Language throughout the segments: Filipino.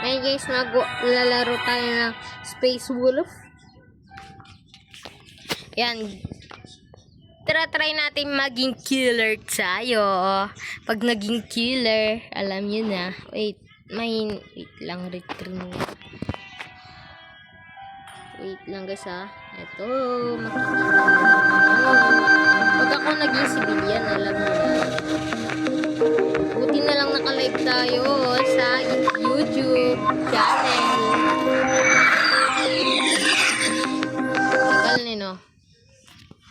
Hey guys, maglalaro tayo ng Space Wolf. Yan. Try natin maging killer tayo. Pag naging killer, alam nyo na. Wait lang, retrieve. Wait lang guys ha. Ito, makikita nyo. Pag ako naging civilian, alam nyo na. Buti na lang naka-live tayo sa YouTube channel. Tagal nino.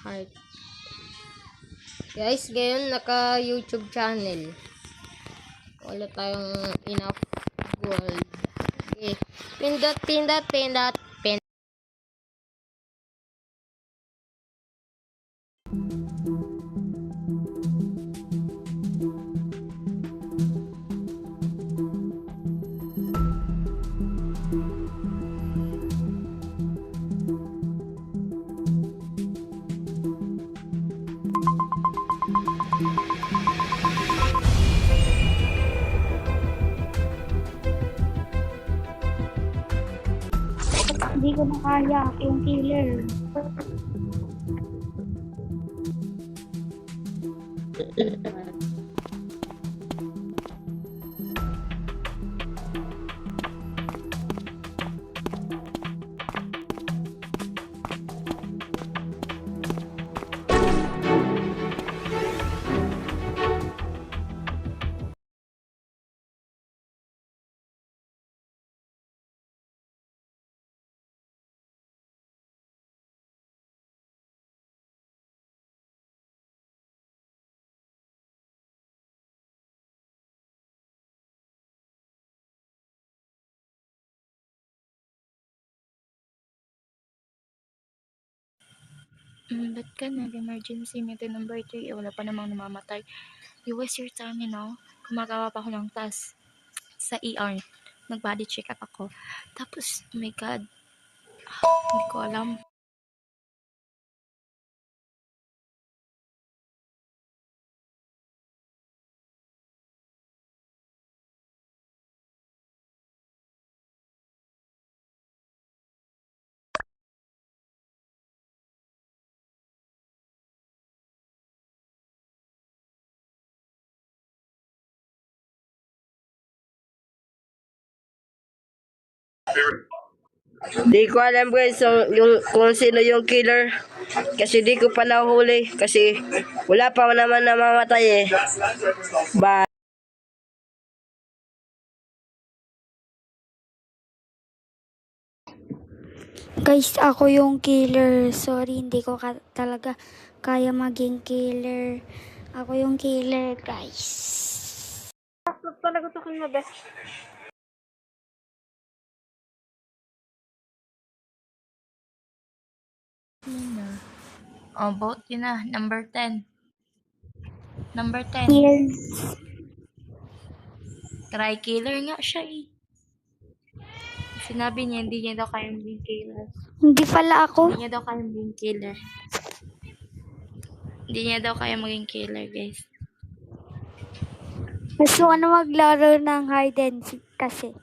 Heart. Guys, ngayon naka-YouTube channel. Wala tayong enough gold. Okay. Pindot. Hindi ko na kaya yung killer. Ba't ka nag-emergency meeting number 3? Wala pa namang namamatay. You waste your time, you know. Gumagawa pa ako ng task sa ER. Nag-body check up ako. Tapos, oh my God. Hindi ko alam. Di ko alam guys kung sino yung killer. Kasi di ko pa nahuli. Kasi wala pa naman namamatay eh. Guys, ako yung killer. Sorry, hindi ko talaga kaya maging killer. Ako yung killer, guys. Talaga tukin mo, best. Oh, vote yun na. Number 10. Number 10. Yes. Try killer nga siya eh. Sinabi niya, hindi niya daw kaya maging killer. Hindi pala ako. Hindi niya daw kaya maging killer. Hindi niya daw kaya maging killer, guys. Gusto ko na maglaro ng hide and seek kasi.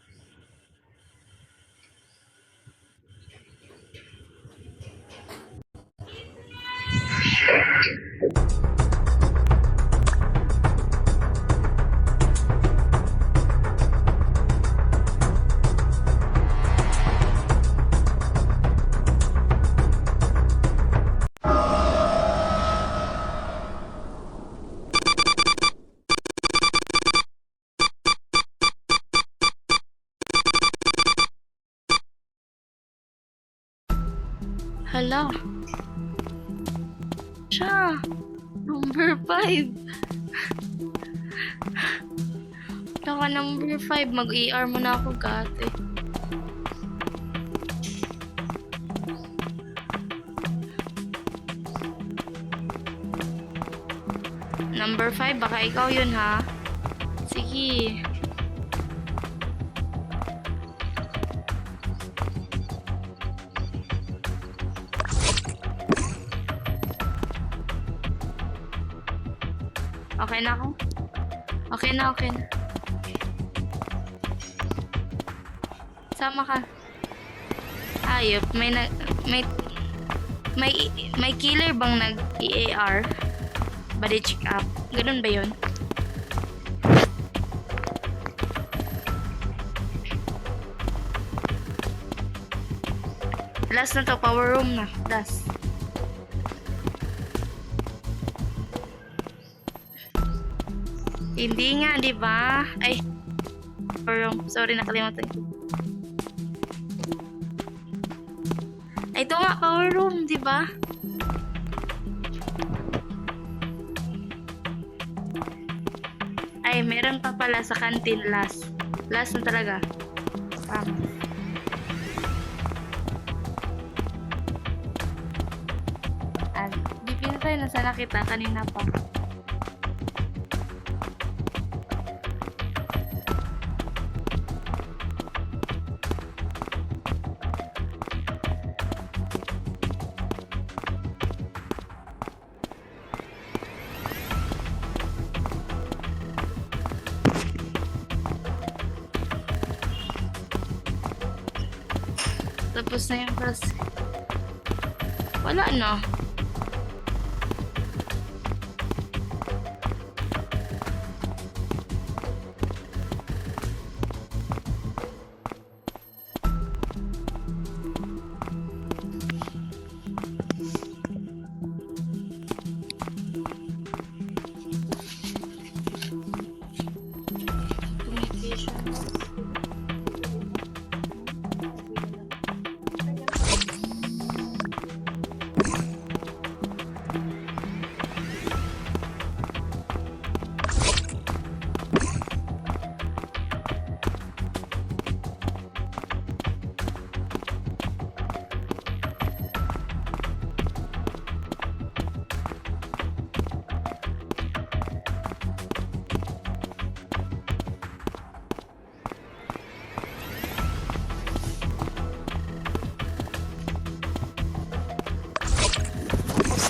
Hala. Siya. Number 5. Saka number 5. Mag-ER mo na ako, gate. Number 5. Baka ikaw yun, ha? Sige. Okay na ako? Okay na, okay na. Sama ka. Ayop, may killer bang nag-EAR? Body check up. Ganun ba yun? Last na to, power room na. Last. Hindi nga, di ba? Ay, power room. Sorry, nakalimutan ko. Ay, ito nga, power room, di ba? Ay, meron pa pala sa canteen last. Last na talaga. Di pinatay na sana kita kanina pa. Tapos na yung class. Wala na.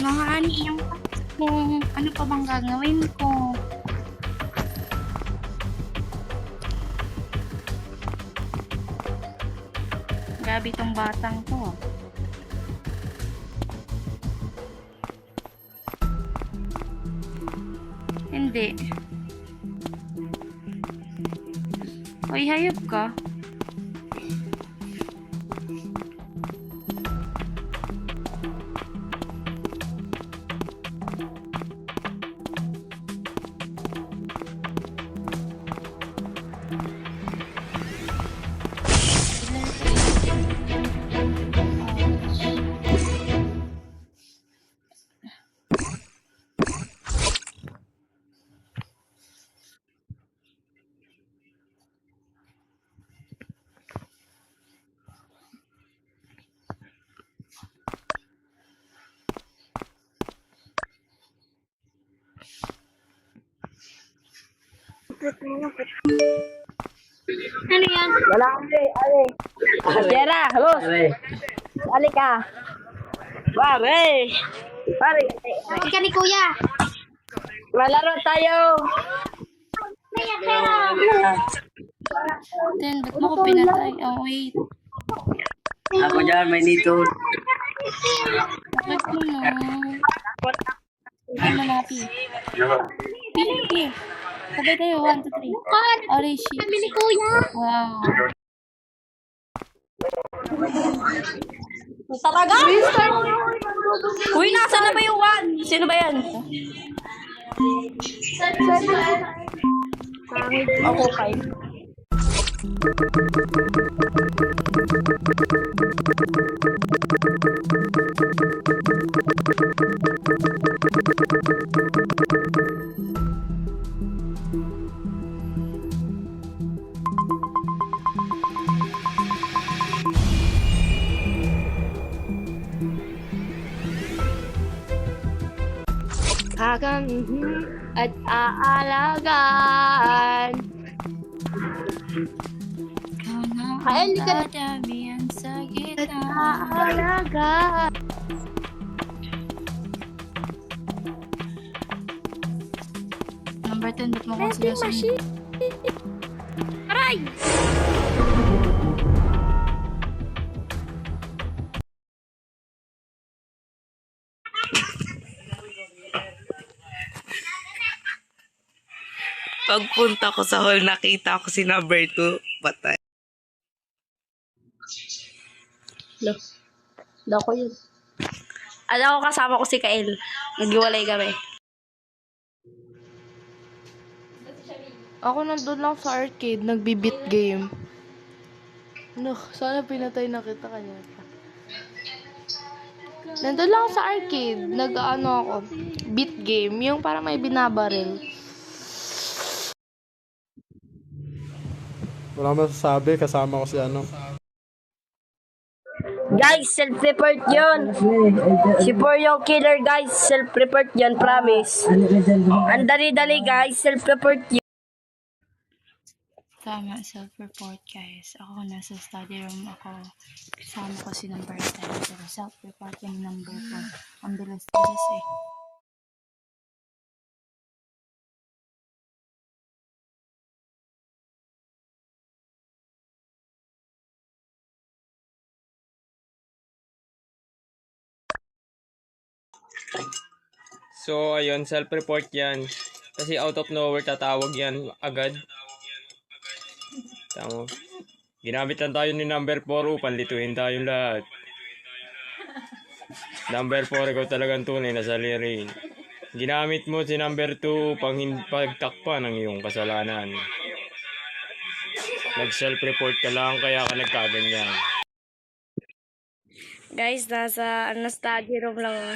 Mga ani yung kung ano pa bang gagawin ko. Grabe tong batang to. Hindi. Hoy, hayop ka. Ano yan? Wala kami, ale. Jera, los. Ali ka. Pare. Pare. Bakit ka ni kuya? Malaro tayo. Then, ba't mo ko pinatay? Oh, wait. Ako dyan, may nito. Bakit mo na? Ay, manapi. Pi. Sabay tayo, 1, 2, 3. Ori, shit. Kami ni kuya. Wow. Talaga? Uy, nasa na ba yung 1? Sino ba yan? Ako, 5. Agang at aalagaan. Ikaw na Ay, hindi ka- ang damihan sa gitna. Aalagaan. number 10, ba't mo kong sinusunod? Aray! Pagpunta ko sa hall, nakita ko si number 2. Patay. Dako yun. Alam ko kasama ko si Kael. Naghiwalay kami. Ako nandun lang sa arcade, nagbi-beat game. Ano, sana pinatay na kita kanya pa. Nandun lang ako sa arcade, nag-ano ako, beat game, yung parang may binabaril. Wala masasabi, kasama ko si ano. Guys, self-report yun. Si Por yung killer, guys. Self-report yun, promise. Ang dali-dali, guys. Self-report yun. Tama, self-report guys. Ako nasa study room ako. Kasama ko si number 10. Pero self-report yung number 4. Ang bilis-bilis eh. So, ayun, self-report yan. Kasi out of nowhere, tatawag yan agad. Tama. Ginamit lang tayo ni number 4 upang lituin tayong lahat. Number 4, ikaw talagang tunay na saliri. Ginamit mo si number 2 upang pagtakpan ng iyong kasalanan. Nag-self-report ka lang, kaya ka nagkaganyan. Guys, nasa study room lang ako.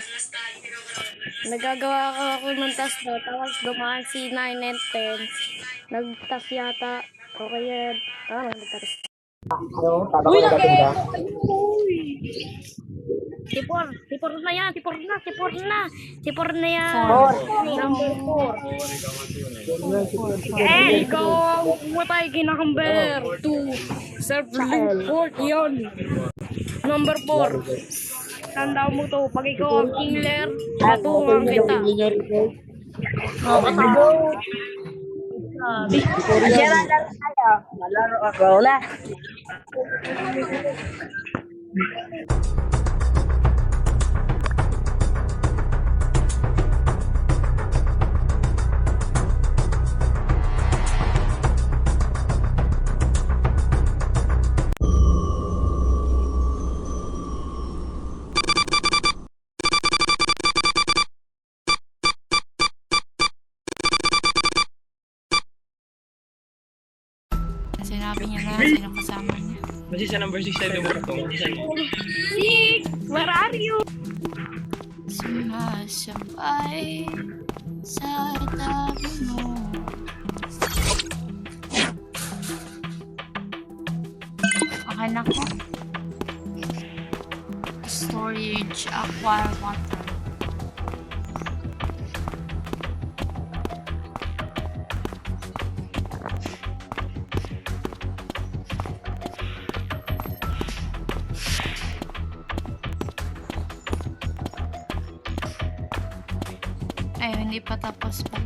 Nagagawa ako ng task daw. Tapos dumaan si 9 and 10. Nagtas yata. O kaya, nagtas. Uy, laki! Tipor na yan. Tipor na yan. Number 4. Ikaw ang pumatay kinakambir. 2. Self-report yun. Number 4. Tandaan mo to, pag ikaw ang killer, patungan kita. Asyara lang tayo. Malaro ako na. Sinabi niya na sino kasama niya. Kasi sa number 6 tayo dumutong. Where are you? Sumasabay sa tabi mo. Okay na ko. Storage, aqua, water. Ay, hindi pa tapos pa.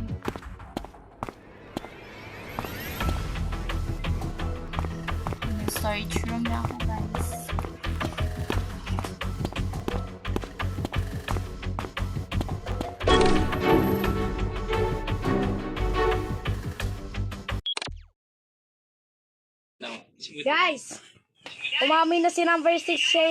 Storage room na ako, guys. Guys, umami na si number 6 siya